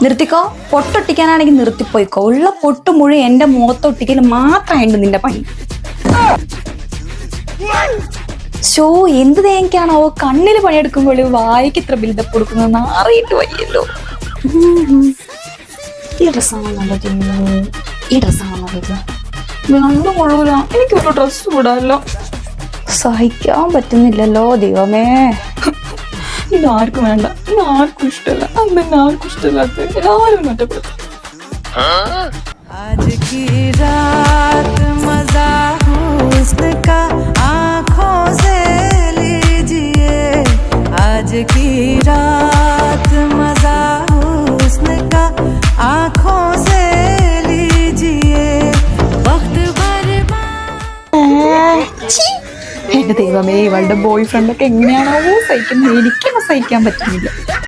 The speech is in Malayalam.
നിർത്തിക്കോ. പൊട്ടൊട്ടിക്കാനാണെങ്കിൽ നിർത്തിപ്പോയിക്കോ. ഉള്ള പൊട്ട് മുഴുവൻ എന്റെ മുഖത്തൊട്ടിക്കൽ മാത്രമായിട്ട് നിന്റെ പണി. ഷോ എന്ത് തേങ്ങാണോ കണ്ണില് പണിയെടുക്കുമ്പോൾ വായിക്ക് ഇത്ര ബിൽഡപ്പ് കൊടുക്കുന്നത് അറിയിട്ട് വയ്യല്ലോ. ഈ ഡ്രസ്സാണ് നല്ലത്. ഈ ഡ്രസ്സാണ് നല്ലത്. രണ്ടും കൊള്ളൂല. എനിക്കൊരു ഡ്രസ്സ് കൂടാല്ലോ. സഹിക്കാൻ പറ്റുന്നില്ലല്ലോ ദൈവമേ. ഇതാർക്കും വേണ്ട. ഇതാർക്കും ഇഷ്ടമല്ല. അന്നെ ആർക്കും ഇഷ്ടമില്ലാത്ത എല്ലാവരും മറ്റപ്പെടുത്തും. आज की रात मजा हुस्न का आँखों से लीजिए. आज की रात मजा हुस्न का आँखों से लीजिए. वक्त എന്റെ ദൈവമേ, ഇവളുടെ ബോയ് ഫ്രണ്ടൊക്കെ എങ്ങനെയാണോ സഹിക്കുന്നത്. എനിക്കൊന്നും സഹിക്കാൻ പറ്റുന്നില്ല.